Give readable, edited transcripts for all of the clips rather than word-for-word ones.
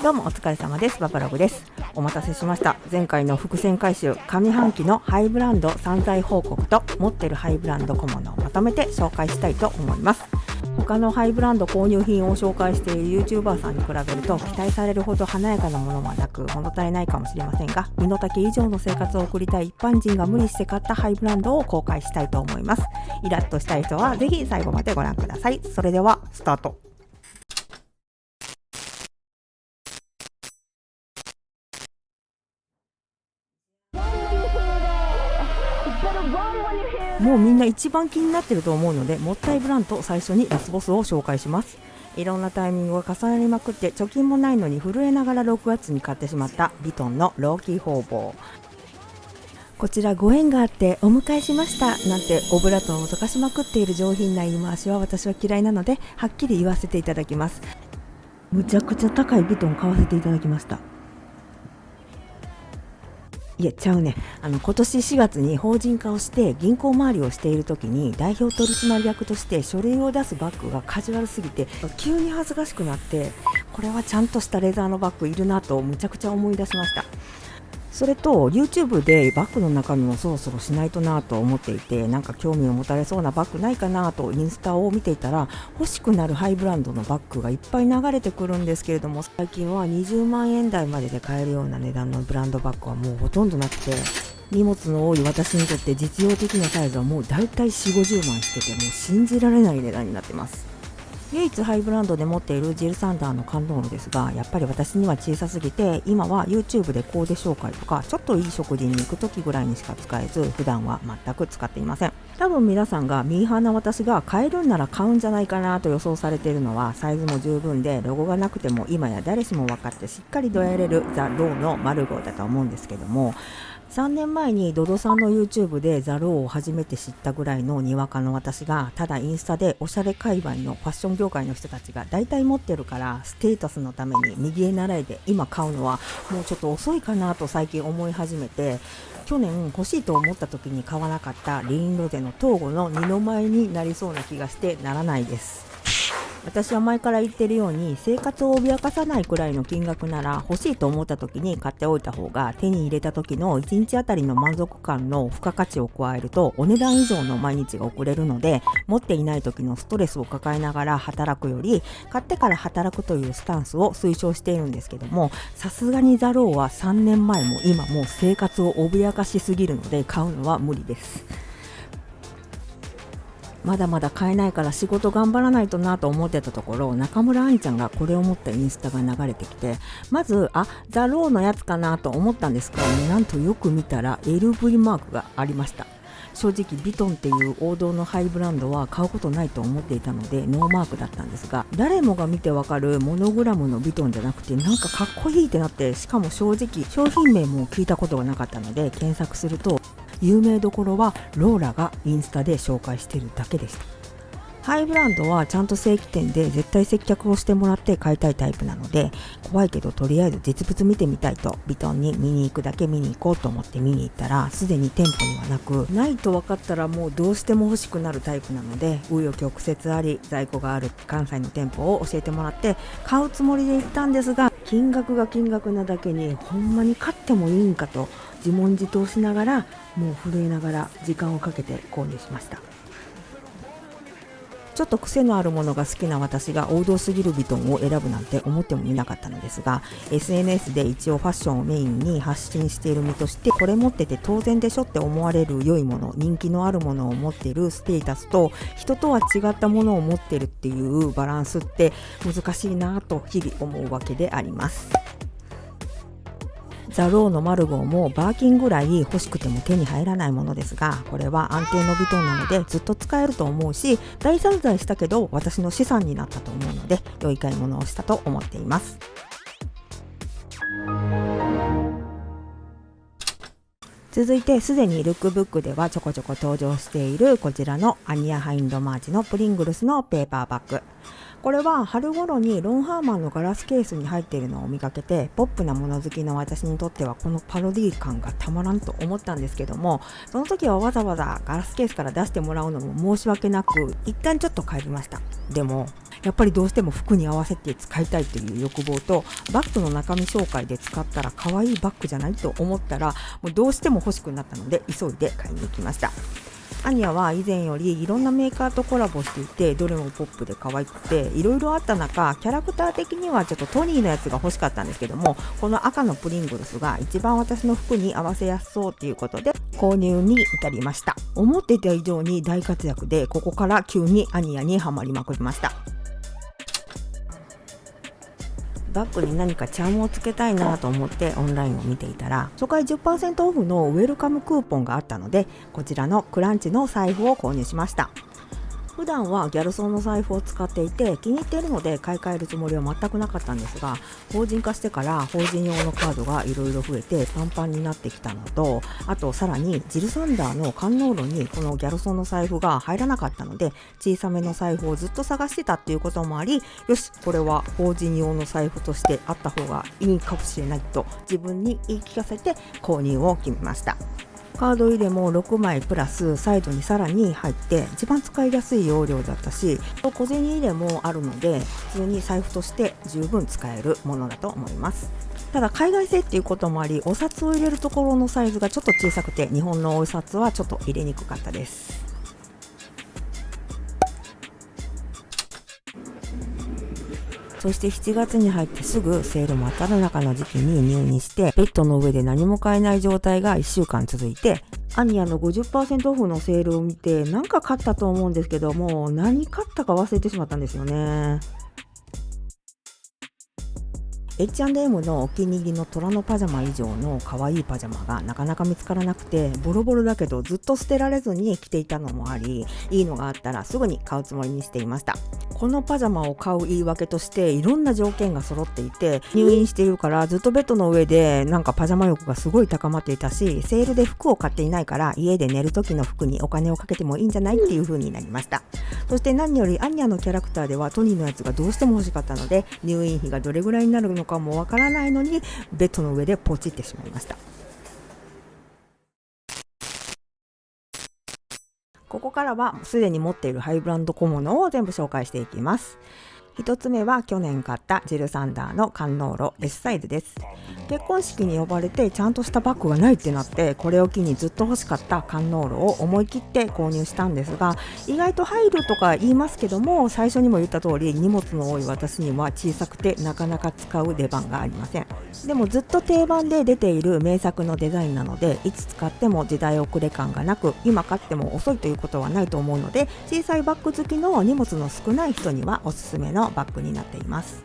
どうもお疲れ様です。ババログです。お待たせしました。前回の伏線回収、上半期のハイブランド散財報告と持ってるハイブランド小物をまとめて紹介したいと思います。他のハイブランド購入品を紹介している YouTuber さんに比べると期待されるほど華やかなものはなく物足りないかもしれませんが、身の丈以上の生活を送りたい一般人が無理して買ったハイブランドを公開したいと思います。イラッとしたい人はぜひ最後までご覧ください。それではスタート。もうみんな一番気になってると思うので、もったいブランド最初にラスボスを紹介します。いろんなタイミングが重なりまくって貯金もないのに震えながら6月に買ってしまったヴィトンのローキーホーボー。こちらご縁があってお迎えしましたなんてオブラートを溶かしまくっている上品な言い回しは私は嫌いなので、はっきり言わせていただきます。むちゃくちゃ高いヴィトン買わせていただきました。いやちゃうね。今年4月に法人化をして銀行回りをしている時に代表取締役として書類を出すバッグがカジュアルすぎて急に恥ずかしくなって、これはちゃんとしたレザーのバッグいるなとむちゃくちゃ思い出しました。それと YouTube でバッグの中身もそろそろしないとなと思っていて、なんか興味を持たれそうなバッグないかなとインスタを見ていたら、欲しくなるハイブランドのバッグがいっぱい流れてくるんですけれども、最近は20万円台までで買えるような値段のブランドバッグはもうほとんどなくて、荷物の多い私にとって実用的なサイズはもうだいたい 4,50 万してて、もう信じられない値段になってます。唯一ハイブランドで持っているジルサンダーのカンドールですが、やっぱり私には小さすぎて、今は YouTube でコーデ紹介とかちょっといい食事に行く時ぐらいにしか使えず、普段は全く使っていません。多分皆さんがミーハーな私が買えるんなら買うんじゃないかなと予想されているのは、サイズも十分でロゴがなくても今や誰しも分かってしっかりどやれるザ・ローのマルゴーだと思うんですけども、3年前にドドさんの YouTube でザローを初めて知ったぐらいのにわかの私が、ただインスタでおしゃれ界隈のファッション業界の人たちが大体持ってるからステータスのために右へ習いで今買うのはもうちょっと遅いかなと最近思い始めて、去年欲しいと思った時に買わなかったリーンロゼのトーゴの二の舞になりそうな気がしてならないです。私は前から言ってるように、生活を脅かさないくらいの金額なら欲しいと思った時に買っておいた方が、手に入れた時の1日あたりの満足感の付加価値を加えるとお値段以上の毎日が送れるので、持っていない時のストレスを抱えながら働くより買ってから働くというスタンスを推奨しているんですけども、さすがにザローは3年前も今も生活を脅かしすぎるので買うのは無理です。まだまだ買えないから仕事頑張らないとなと思ってたところ、中村愛ちゃんがこれを持ったインスタが流れてきて、まずザローのやつかなと思ったんですが、なんとよく見たら LV マークがありました。正直ヴィトンっていう王道のハイブランドは買うことないと思っていたのでノーマークだったんですが、誰もが見てわかるモノグラムのヴィトンじゃなくて、なんかかっこいいってなって、しかも正直商品名も聞いたことがなかったので検索すると、有名どころはローラがインスタで紹介しているだけでした。ハイブランドはちゃんと正規店で絶対接客をしてもらって買いたいタイプなので、怖いけどとりあえず実物見てみたいとヴィトンに見に行くだけ見に行こうと思って見に行ったら、すでに店舗にはなく、ないと分かったらもうどうしても欲しくなるタイプなので、紆余曲折あり在庫がある関西の店舗を教えてもらって買うつもりで行ったんですが、金額が金額なだけにほんまに買ってもいいんかと自問自答しながら、もう震えながら時間をかけて購入しました。ちょっと癖のあるものが好きな私が王道すぎるヴィトンを選ぶなんて思ってもみなかったのですが、 SNS で一応ファッションをメインに発信している身として、これ持ってて当然でしょって思われる良いもの、人気のあるものを持っているステータスと、人とは違ったものを持っているっていうバランスって難しいなと日々思うわけであります。ザローのマルゴーもバーキンぐらい欲しくても手に入らないものですが、これは安定のヴィトンなのでずっと使えると思うし、大散財したけど私の資産になったと思うので、良い買い物をしたと思っています。続いて、すでにルックブックではちょこちょこ登場しているこちらのアニアハインドマーチのプリングルスのペーパーバッグ。これは春頃にロンハーマンのガラスケースに入っているのを見かけて、ポップなもの好きの私にとってはこのパロディ感がたまらんと思ったんですけども、その時はわざわざガラスケースから出してもらうのも申し訳なく、一旦ちょっと帰りました。でもやっぱりどうしても服に合わせて使いたいという欲望と、バッグの中身紹介で使ったら可愛いバッグじゃないと思ったら、もうどうしても欲しくなったので急いで買いに行きました。アニャは以前よりいろんなメーカーとコラボしていて、どれもポップで可愛くていろいろあった中、キャラクター的にはちょっとトニーのやつが欲しかったんですけども、この赤のプリングルスが一番私の服に合わせやすそうということで購入に至りました。思っていた以上に大活躍で、ここから急にアニャにはまりまくりました。バッグに何かチャームをつけたいなと思ってオンラインを見ていたら、初回 10% オフのウェルカムクーポンがあったので、こちらのクランチの財布を購入しました。普段はギャルソンの財布を使っていて気に入っているので買い替えるつもりは全くなかったんですが、法人化してから法人用のカードがいろいろ増えてパンパンになってきたのと、あとさらにジルサンダーの観音炉にこのギャルソンの財布が入らなかったので、小さめの財布をずっと探してたっていうこともあり、よしこれは法人用の財布としてあった方がいいかもしれないと自分に言い聞かせて購入を決めました。カード入れも6枚プラスサイドにさらに入って一番使いやすい容量だったし、小銭入れもあるので普通に財布として十分使えるものだと思います。ただ海外製っていうこともあり、お札を入れるところのサイズがちょっと小さくて、日本のお札はちょっと入れにくかったです。そして7月に入ってすぐセール真っ只中の時期に入院して、ベッドの上で何も買えない状態が1週間続いて、アニヤの 50% オフのセールを見てなんか買ったと思うんですけども、何買ったか忘れてしまったんですよね。H&M のお気に入りの虎のパジャマ以上の可愛いパジャマがなかなか見つからなくて、ボロボロだけどずっと捨てられずに着ていたのもあり、いいのがあったらすぐに買うつもりにしていました。このパジャマを買う言い訳としていろんな条件が揃っていて、入院しているからずっとベッドの上でなんかパジャマ欲がすごい高まっていたし、セールで服を買っていないから家で寝る時の服にお金をかけてもいいんじゃないっていう風になりました。そして何よりアニャのキャラクターではトニーのやつがどうしても欲しかったので、入院費がどれぐらいになるのかもわからないのにベッドの上でポチってしまいました。ここからはすでに持っているハイブランド小物を全部紹介していきます。一つ目は去年買ったジルサンダーの観音炉 S サイズです。結婚式に呼ばれてちゃんとしたバッグがないってなって、これを機にずっと欲しかった観音炉を思い切って購入したんですが、意外と入るとか言いますけども、最初にも言った通り荷物の多い私には小さくてなかなか使う出番がありません。でもずっと定番で出ている名作のデザインなので、いつ使っても時代遅れ感がなく、今買っても遅いということはないと思うので、小さいバッグ好きの荷物の少ない人にはおすすめのバッグになっています。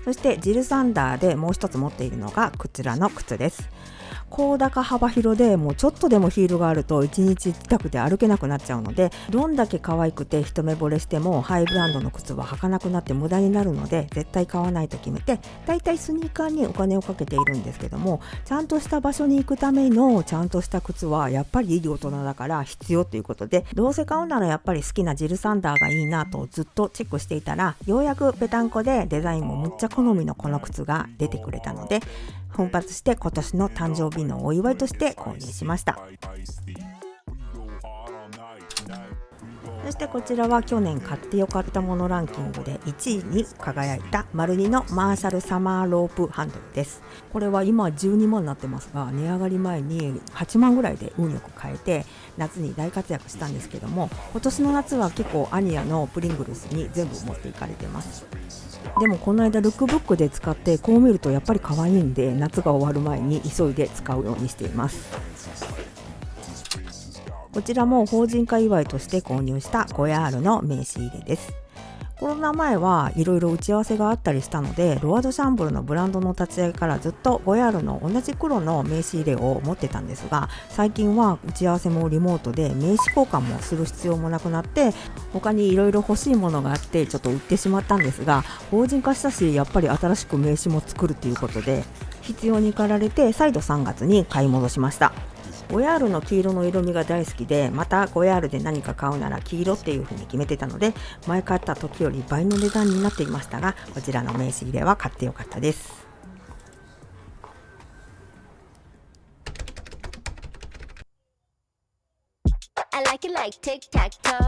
そしてジルサンダーでもう一つ持っているのがこちらの靴です。高高幅広で、もうちょっとでもヒールがあると一日痛くて歩けなくなっちゃうので、どんだけ可愛くて一目惚れしてもハイブランドの靴は履かなくなって無駄になるので、絶対買わないと決めて、だいたいスニーカーにお金をかけているんですけども、ちゃんとした場所に行くためのちゃんとした靴はやっぱりいい大人だから必要ということで、どうせ買うならやっぱり好きなジルサンダーがいいなとずっとチェックしていたら、ようやくペタンコでデザインもむっちゃ好みのこの靴が出てくれたので、奮発して今年の誕生日のお祝いとして購入しました。そしてこちらは去年買ってよかったものランキングで1位に輝いたマルニのマーシャルサマーロープハンドルです。これは今12万になってますが、値上がり前に8万ぐらいで運よく買えて夏に大活躍したんですけども、今年の夏は結構アニヤのプリングルスに全部持っていかれてます。でもこの間ルックブックで使って、こう見るとやっぱり可愛いんで、夏が終わる前に急いで使うようにしています。こちらも法人化祝いとして購入したゴヤールの名刺入れです。コロナ前はいろいろ打ち合わせがあったりしたので、ロワードシャンブルのブランドの立ち上げからずっとゴヤールの同じ黒の名刺入れを持ってたんですが、最近は打ち合わせもリモートで名刺交換もする必要もなくなって、他にいろいろ欲しいものがあってちょっと売ってしまったんですが、法人化したしやっぱり新しく名刺も作るということで必要に駆られて再度3月に買い戻しました。5R の黄色の色味が大好きで、また 5R で何か買うなら黄色っていう風に決めてたので、前買った時より倍の値段になっていましたが、こちらの名刺入れは買ってよかったです。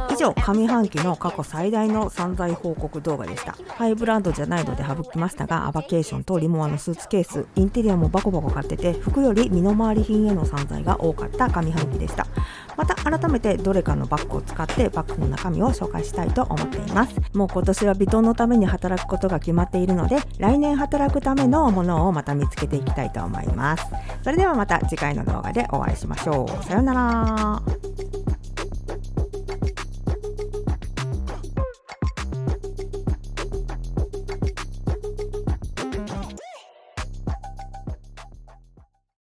以上、上半期の過去最大の散財報告動画でした。ハイブランドじゃないので省きましたが、アバケーションとリモアのスーツケース、インテリアもバコバコ買ってて、服より身の回り品への散財が多かった上半期でした。また改めてどれかのバッグを使ってバッグの中身を紹介したいと思っています。もう今年はヴィトンのために働くことが決まっているので、来年働くためのものをまた見つけていきたいと思います。それではまた次回の動画でお会いしましょう。さようなら。